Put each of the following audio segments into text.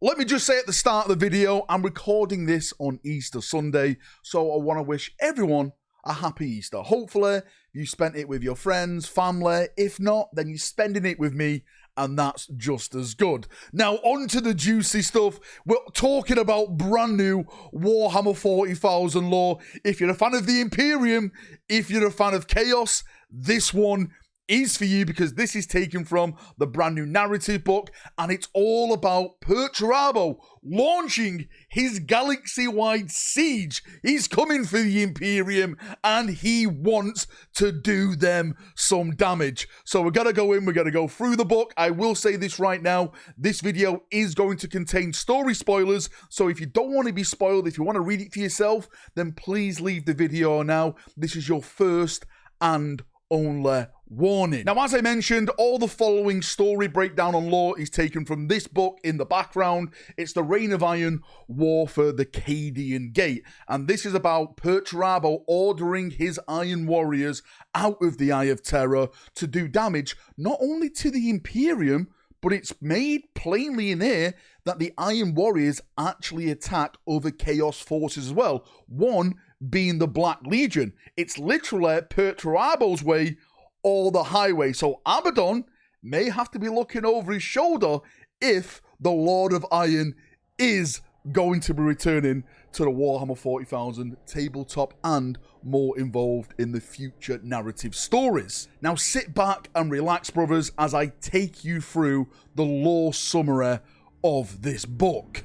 Let me just say at the start of the video, I'm recording this on Easter Sunday, so I want to wish everyone a happy Easter. Hopefully, you spent it with your friends, family. If not, then you're spending it with me, and that's just as good. Now, on to the juicy stuff. We're talking about brand new Warhammer 40,000 lore. If you're a fan of the Imperium, if you're a fan of Chaos, this one is for you, because this is taken from the brand new narrative book, and it's all about Perturabo launching his galaxy-wide siege. He's coming for the Imperium, and he wants to do them some damage. So we're gonna go in, we're gonna go through the book. I will say this right now, this video is going to contain story spoilers, so if you don't want to be spoiled, if you want to read it for yourself, then please leave the video now. This is your first and only warning. Now, as I mentioned, all the following story breakdown on lore is taken from this book in the background. It's the Reign of Iron War for the Cadian Gate, and this is about Perturabo ordering his Iron Warriors out of the Eye of Terror to do damage not only to the Imperium, but it's made plainly in here that the Iron Warriors actually attack other Chaos forces as well, one being the Black Legion. It's literally Perturabo's way or the highway. So Abaddon may have to be looking over his shoulder if the Lord of Iron is going to be returning to the Warhammer 40,000 tabletop and more involved in the future narrative stories. Now sit back and relax, brothers, as I take you through the lore summary of this book.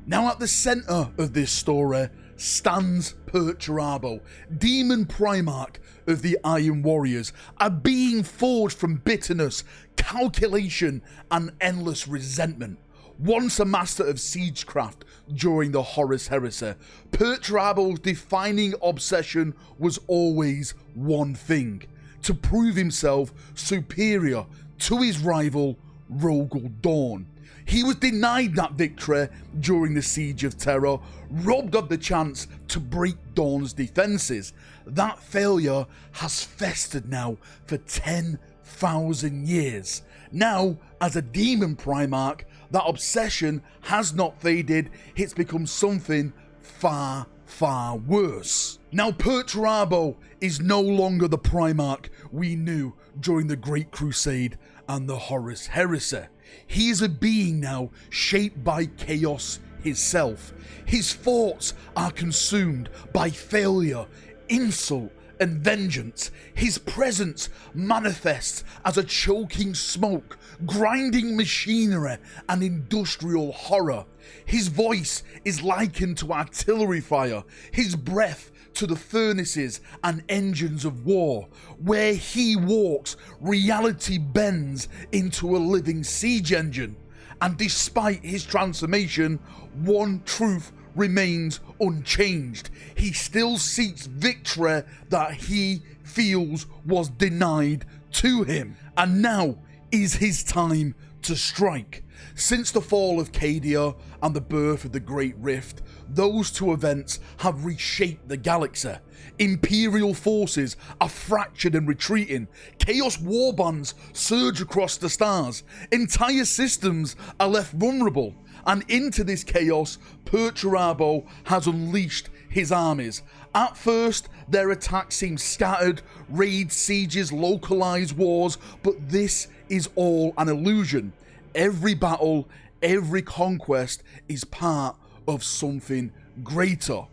Now at the center of this story stands Perturabo, Demon Primarch of the Iron Warriors, a being forged from bitterness, calculation, and endless resentment. Once a master of siegecraft during the Horus Heresy, Perturabo's defining obsession was always one thing: to prove himself superior to his rival, Rogel Dawn. He was denied that victory during the Siege of Terror, robbed of the chance to break Dawn's defenses. That failure has festered now for 10,000 years. Now, as a Demon Primarch, that obsession has not faded. It's become something far, far worse. Now, Perturabo is no longer the Primarch we knew during the Great Crusade and the Horus Heresy. He is a being now shaped by chaos himself. His thoughts are consumed by failure, insult, and vengeance. His presence manifests as a choking smoke, grinding machinery, and industrial horror. His voice is likened to artillery fire, his breath to the furnaces and engines of war. Where he walks, reality bends into a living siege engine. And despite his transformation, one truth remains unchanged. He still seeks victory that he feels was denied to him. And now is his time to strike. Since the fall of Cadia and the birth of the Great Rift, those two events have reshaped the galaxy. Imperial forces are fractured and retreating. Chaos warbands surge across the stars. Entire systems are left vulnerable. And into this chaos, Perturabo has unleashed his armies. At first, their attacks seem scattered, raids, sieges, localized wars, but this is all an illusion. Every battle, every conquest is part of something greater.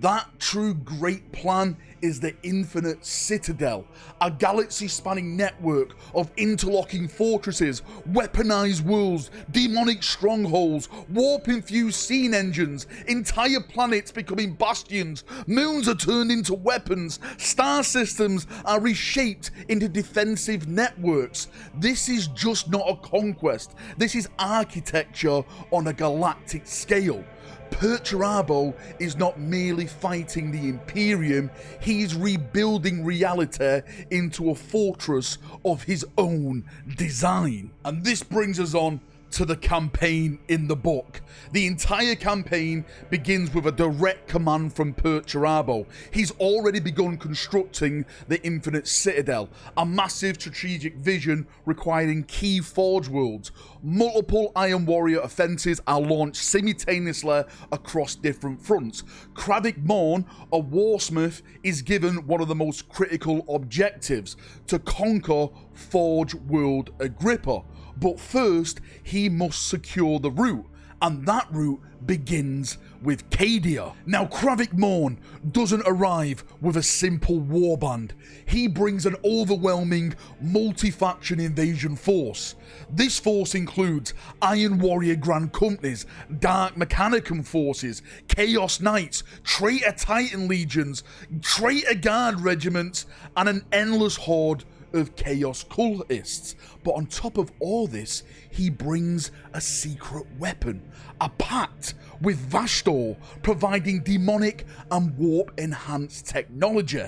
That true great plan is the Infinite Citadel, a galaxy-spanning network of interlocking fortresses, weaponized worlds, demonic strongholds, warp-infused scene engines, entire planets becoming bastions, moons are turned into weapons, star systems are reshaped into defensive networks. This is just not a conquest, this is architecture on a galactic scale. Perturabo is not merely fighting the Imperium, he is rebuilding reality into a fortress of his own design. And this brings us on to the campaign in the book. The entire campaign begins with a direct command from Perturabo. He's already begun constructing the Infinite Citadel, a massive strategic vision requiring key forge worlds. Multiple Iron Warrior offenses are launched simultaneously across different fronts. Cravic Morn, a warsmith, is given one of the most critical objectives: to conquer Forge World Agrippa. But first, he must secure the route, and that route begins with Cadia. Now, Cravic Morn doesn't arrive with a simple warband. He brings an overwhelming multi-faction invasion force. This force includes Iron Warrior Grand Companies, Dark Mechanicum forces, Chaos Knights, Traitor Titan legions, Traitor Guard regiments, and an endless horde of Chaos cultists. But on top of all this, he brings a secret weapon, a pact with Vastor, providing demonic and warp enhanced technology.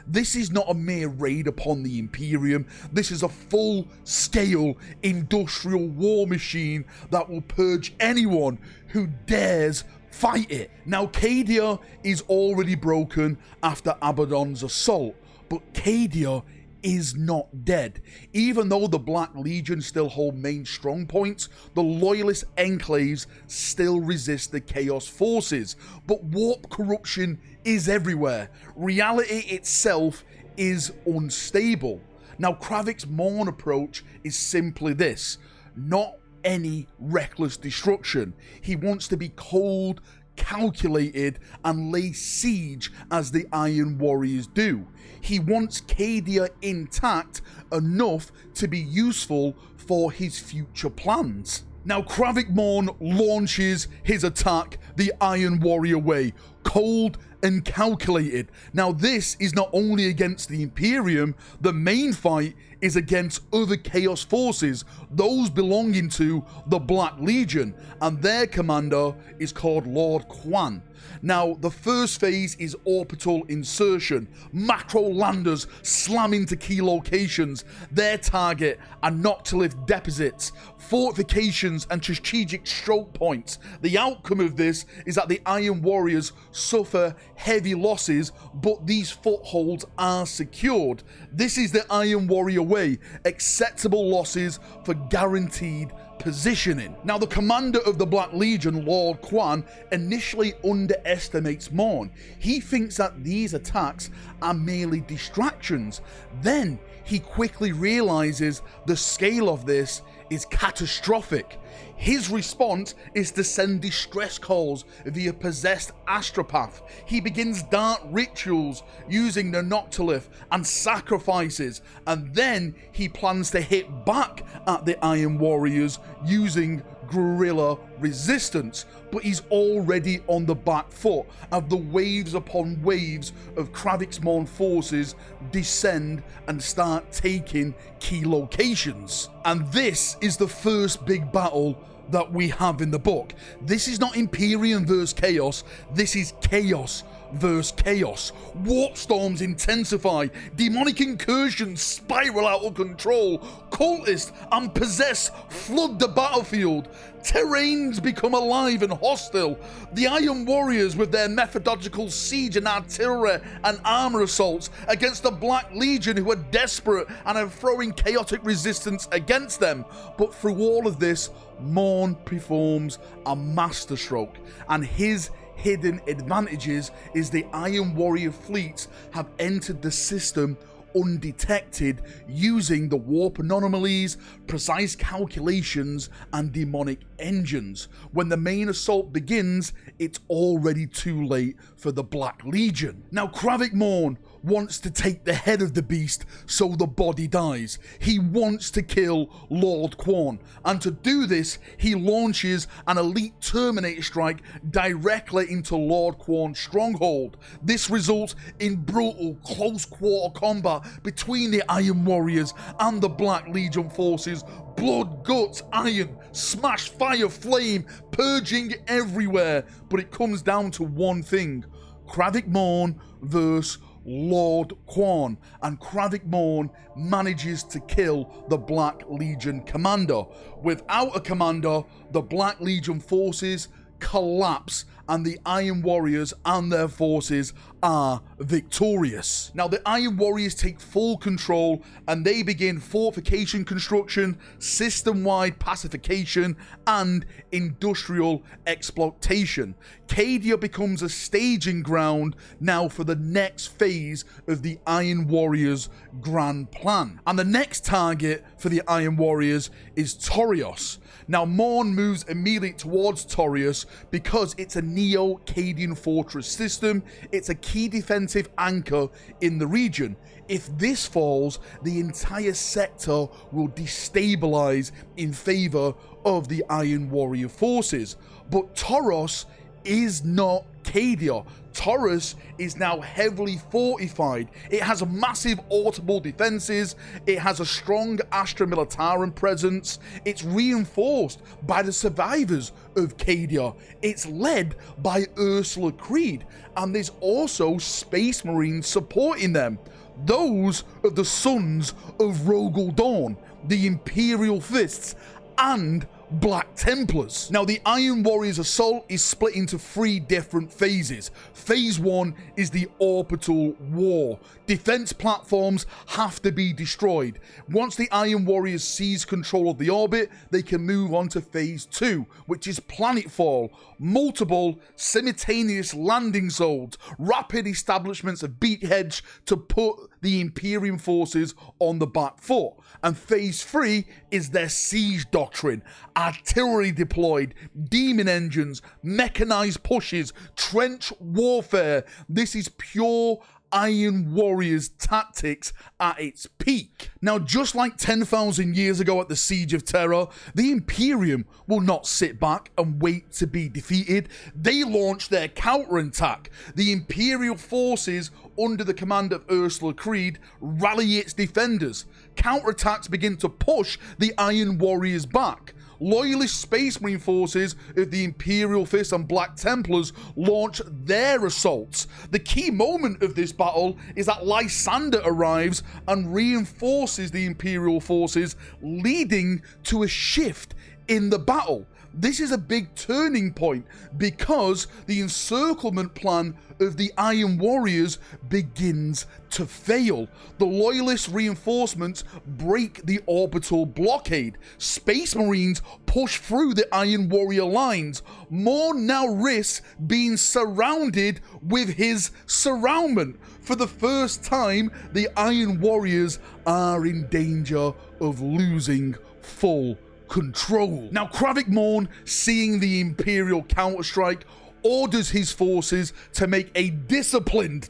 This is not a mere raid upon the Imperium. This is a full-scale industrial war machine that will purge anyone who dares fight it. Now, Cadia is already broken after Abaddon's assault, but Cadia is not dead. Even though the Black Legion still hold main strong points, the loyalist enclaves still resist the Chaos forces. But warp corruption is everywhere. Reality itself is unstable. Now, Cravic's Morn approach is simply this: not any reckless destruction. He wants to be cold, calculated, and lay siege as the Iron Warriors do. He wants Cadia intact enough to be useful for his future plans. Now, Cravic Morn launches his attack the Iron Warrior way, cold and calculated. Now, this is not only against the Imperium. The main fight is against other Chaos forces, those belonging to the Black Legion, and their commander is called Lord Quan. Now, the first phase is orbital insertion, macro landers slam into key locations. Their target are Noctilith deposits, fortifications, and strategic stroke points. The outcome of this is that the Iron Warriors suffer heavy losses, but these footholds are secured. This is the Iron Warrior way: acceptable losses for guaranteed positioning. Now, the commander of the Black Legion, Lord Quan, initially underestimates Morn. He thinks that these attacks are merely distractions. Then he quickly realizes the scale of this is catastrophic. His response is to send distress calls via possessed astropath. He begins dark rituals using the Noctilith and sacrifices, and then he plans to hit back at the Iron Warriors using guerrilla resistance. But he's already on the back foot as the waves upon waves of Cravic's Morn forces descend and start taking key locations. And this is the first big battle that we have in the book. This is not Imperium versus Chaos, this is Chaos versus Chaos. Warp storms intensify, demonic incursions spiral out of control, cultists and possessed flood the battlefield, terrains become alive and hostile. The Iron Warriors, with their methodological siege and artillery and armor assaults against the Black Legion, who are desperate and are throwing chaotic resistance against them. But through all of this, Morn performs a masterstroke, and his hidden advantages is the Iron Warrior fleets have entered the system undetected, using the warp anomalies, precise calculations, and demonic engines. When the main assault begins, it's already too late for the Black Legion. Now, Cravic Morn wants to take the head of the beast so the body dies. He wants to kill Lord Quan, and to do this, he launches an elite Terminator strike directly into Lord Quan's stronghold. This results in brutal close quarter combat between the Iron Warriors and the Black Legion forces. Blood, guts, iron, smash, fire, flame, purging everywhere. But it comes down to one thing: Cravic Morn versus Lord Quan, and Kravik Morn manages to kill the Black Legion commander. Without a commander, the Black Legion forces collapse and the Iron Warriors and their forces are victorious. Now the Iron Warriors take full control and they begin fortification construction, system-wide pacification, and industrial exploitation. Cadia becomes a staging ground now for the next phase of the Iron Warriors' grand plan. And the next target for the Iron Warriors is Torios. Now Morn moves immediately towards Torios because it's a Neo-Cadian fortress system. It's a key defensive anchor in the region. If this falls, the entire sector will destabilize in favor of the Iron Warrior forces. But Toros is not Cadia. Taurus is now heavily fortified. It has massive audible defenses. It has a strong Astra Militarum presence. It's reinforced by the survivors of Cadia. It's led by Ursula Creed, and there's also Space Marines supporting them. Those are the sons of Rogel Dawn, the Imperial Fists, and Black Templars. Now the Iron Warriors assault is split into 3 different phases. Phase 1 is the orbital war. Defense platforms have to be destroyed. Once the Iron Warriors seize control of the orbit, they can move on to phase 2, which is planetfall. Multiple simultaneous landing zones, rapid establishments of beachheads to put the Imperium forces on the back foot. And phase 3 is their siege doctrine. Artillery deployed, demon engines, mechanized pushes, trench warfare. This is pure Iron Warriors tactics at its peak. Now, just like 10,000 years ago at the Siege of Terror, the Imperium will not sit back and wait to be defeated. They launch their counterattack. The Imperial forces, under the command of Ursula Creed, rally its defenders. Counterattacks begin to push the Iron Warriors back. Loyalist Space Marine forces of the Imperial Fist and Black Templars launch their assaults. The key moment of this battle is that Lysander arrives and reinforces the Imperial forces, leading to a shift in the battle. This is a big turning point because the encirclement plan of the Iron Warriors begins to fail. The Loyalist reinforcements break the orbital blockade. Space Marines push through the Iron Warrior lines. Morn now risks being surrounded with his surroundment. For the first time, the Iron Warriors are in danger of losing full control. Now Kravik Morn, seeing the Imperial counterstrike, orders his forces to make a disciplined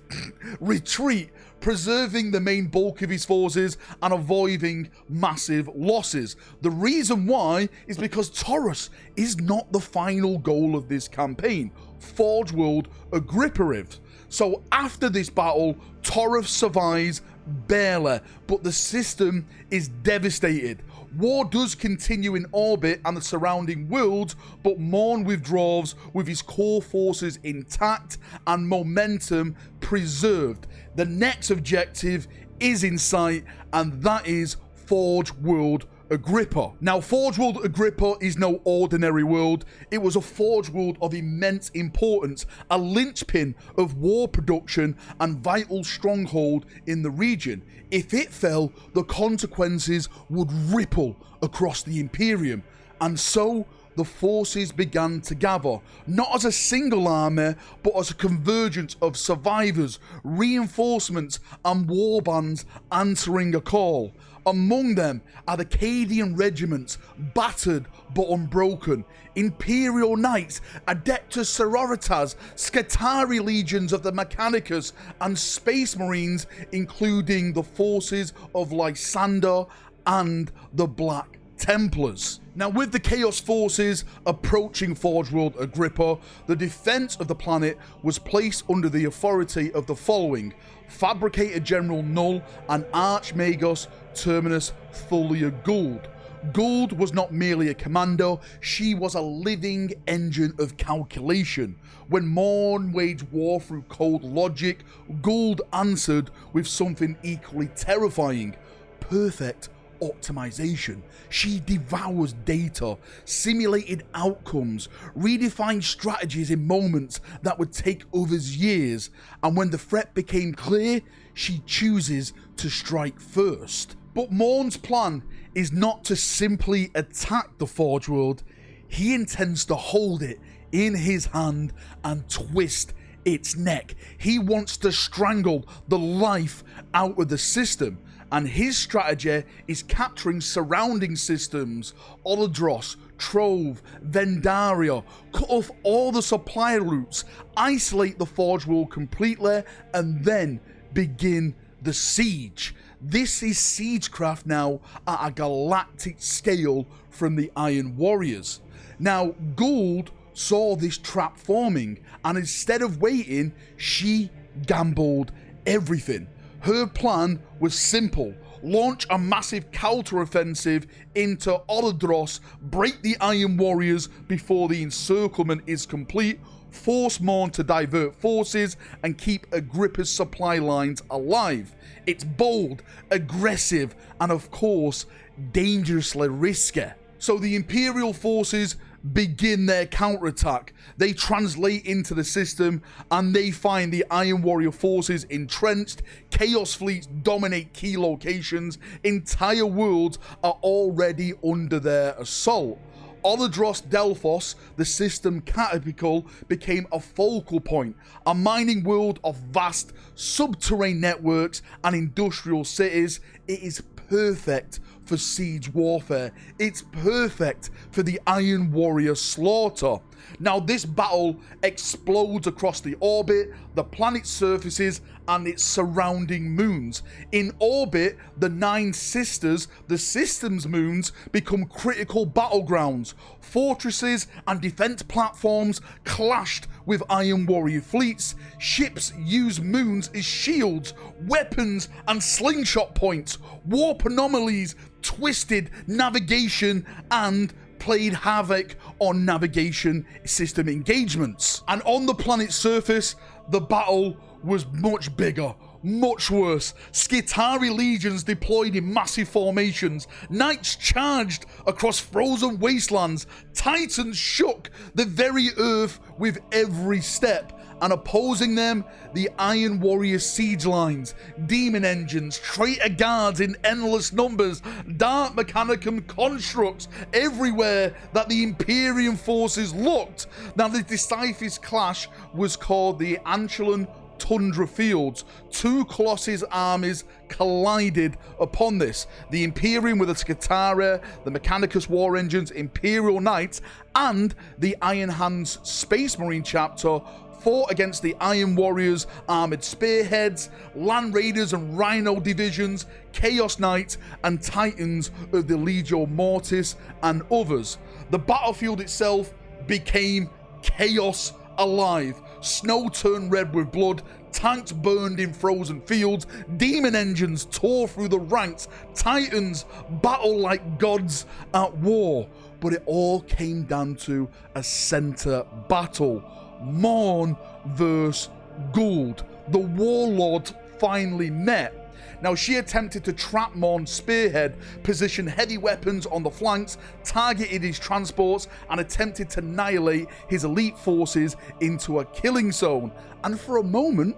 retreat, preserving the main bulk of his forces and avoiding massive losses. The reason why is because Taurus is not the final goal of this campaign. Forge World Agripperiv. So after this battle, Taurus survives barely, but the system is devastated. War does continue in orbit and the surrounding worlds, but Morn withdraws with his core forces intact and momentum preserved. The next objective is in sight, and that is Forge World Agrippa. Now, Forge World Agrippa is no ordinary world. It was a forge world of immense importance, a linchpin of war production and vital stronghold in the region. If it fell, the consequences would ripple across the Imperium. And so the forces began to gather, not as a single army, but as a convergence of survivors, reinforcements, and warbands answering a call. Among them are the Cadian regiments, battered but unbroken, Imperial Knights, Adeptus Sororitas, Scutari legions of the Mechanicus, and Space Marines, including the forces of Lysander and the Black Templars. Now, with the Chaos forces approaching Forge World Agrippa, the defense of the planet was placed under the authority of the following: Fabricator General Null and Archmagos Terminus Thulia Gould. Gould was not merely a commando, she was a living engine of calculation. When Morn waged war through cold logic, Gould answered with something equally terrifying: perfect optimization. She devours data, simulated outcomes, redefined strategies in moments that would take others years, and when the threat became clear, she chooses to strike first. But Morn's plan is not to simply attack the Forge World. He intends to hold it in his hand and twist its neck. He wants to strangle the life out of the system, and his strategy is capturing surrounding systems: Olodros, Trove, Vendaria, cut off all the supply routes, isolate the Forge World completely, and then begin the siege. This is siegecraft now at a galactic scale from the Iron Warriors. Now, Gould saw this trap forming, and instead of waiting, she gambled everything. Her plan was simple: launch a massive counter-offensive into Olodros, break the Iron Warriors before the encirclement is complete, force Morn to divert forces, and keep Agrippa's supply lines alive. It's bold, aggressive, and of course, dangerously risky. So the Imperial forces begin their counterattack. They translate into the system and they find the Iron Warrior forces entrenched. Chaos fleets dominate key locations. Entire worlds are already under their assault. Olodros Delphos, the system capital, became a focal point, a mining world of vast subterranean networks and industrial cities. It is perfect for siege warfare. It's perfect for the Iron Warrior slaughter. Now, this battle explodes across the orbit, the planet's surfaces, and its surrounding moons. In orbit, the 9 sisters, the system's moons, become critical battlegrounds. Fortresses and defense platforms clashed with Iron Warrior fleets. Ships use moons as shields, weapons, and slingshot points. Warp anomalies twisted navigation and played havoc on navigation system engagements. And on the planet's surface, the battle was much bigger, much worse. Skitari legions deployed in massive formations. Knights charged across frozen wastelands. Titans shook the very earth with every step. And opposing them, the Iron Warrior siege lines, demon engines, traitor guards in endless numbers, dark mechanicum constructs everywhere that the Imperium forces looked. Now, the decisive clash was called the Anchilan Tundra Fields. 2 Colossus armies collided upon this. The Imperium with the Skitaria, the Mechanicus War Engines, Imperial Knights, and the Iron Hands Space Marine chapter fought against the Iron Warriors, Armored Spearheads, Land Raiders and Rhino divisions, Chaos Knights, and Titans of the Legio Mortis, and others. The battlefield itself became chaos alive. Snow turned red with blood, tanks burned in frozen fields, demon engines tore through the ranks, Titans battled like gods at war. But it all came down to a center battle. Morn versus Gould. The warlords finally met. Now, she attempted to trap Morn's spearhead, positioned heavy weapons on the flanks, targeted his transports, and attempted to annihilate his elite forces into a killing zone. And for a moment,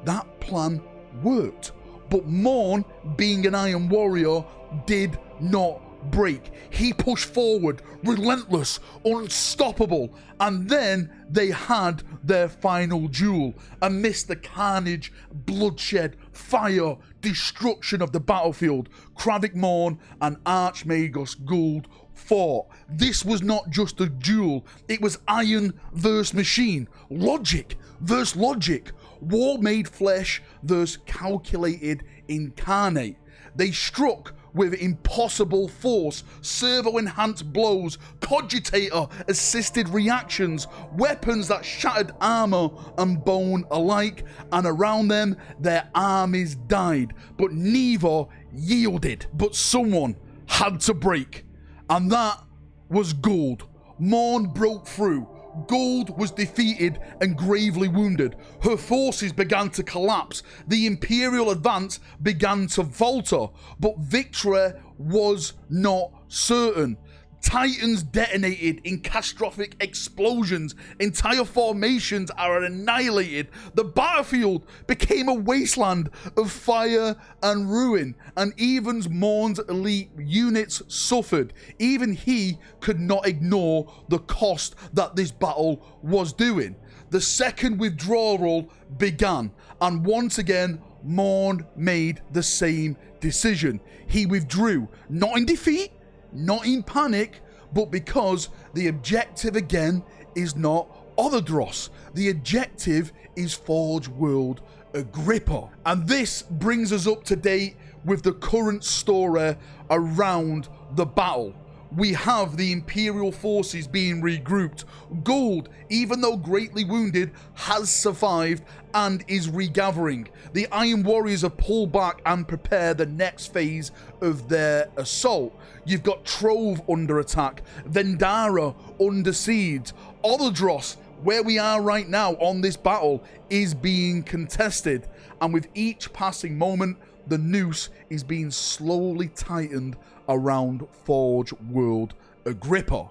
that plan worked. But Morn, being an Iron Warrior, did not break. He pushed forward, relentless, unstoppable, and then they had their final duel. Amidst the carnage, bloodshed, fire, destruction of the battlefield, Kravik Morn and Archmagus Gould fought. This was not just a duel, it was iron versus machine, logic versus logic, war made flesh versus calculated incarnate. They struck with impossible force, servo-enhanced blows, cogitator-assisted reactions, weapons that shattered armor and bone alike, and around them their armies died, but neither yielded. But someone had to break. And that was Gould. Morn broke through. Gould was defeated and gravely wounded. Her forces began to collapse. The Imperial advance began to falter, but victory was not certain. Titans detonated in catastrophic explosions. Entire formations are annihilated. The battlefield became a wasteland of fire and ruin. And even Morn's elite units suffered. Even he could not ignore the cost that this battle was doing. The second withdrawal began, and once again, Morn made the same decision. He withdrew, not in defeat, not in panic, but because the objective again is not Othodros. The objective is Forge World Agrippa. And this brings us up to date with the current story around the battle. We have the Imperial forces being regrouped. Gould, even though greatly wounded, has survived and is regathering. The Iron Warriors have pulled back and prepare the next phase of their assault. You've got Trove under attack, Vendara under siege. Othodros, where we are right now on this battle, is being contested. And with each passing moment, the noose is being slowly tightened around Forge World Agrippa.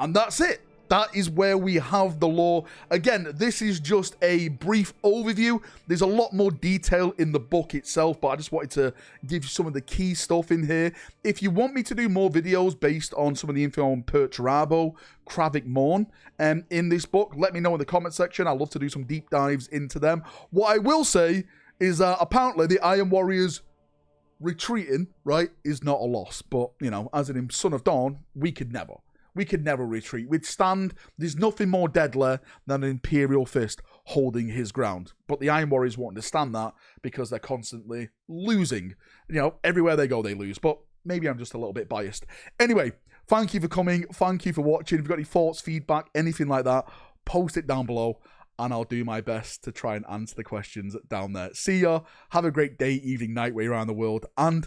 And that's it. That is where we have the lore. Again, this is just a brief overview. There's a lot more detail in the book itself, but I just wanted to give you some of the key stuff in here. If you want me to do more videos based on some of the info on Perturabo, Kravik Morn, in this book, let me know in the comment section. I'd love to do some deep dives into them. What I will say is that apparently the Iron Warriors retreating, right, is not a loss. But, you know, as in Son of Dawn, we could never retreat. We'd stand. There's nothing more deadly than an Imperial fist holding his ground. But the Iron Warriors won't understand that because they're constantly losing. You know, everywhere they go, they lose. But maybe I'm just a little bit biased. Anyway, thank you for coming. Thank you for watching. If you've got any thoughts, feedback, anything like that, post it down below. And I'll do my best to try and answer the questions down there. See ya. Have a great day, evening, night, where you're around the world. And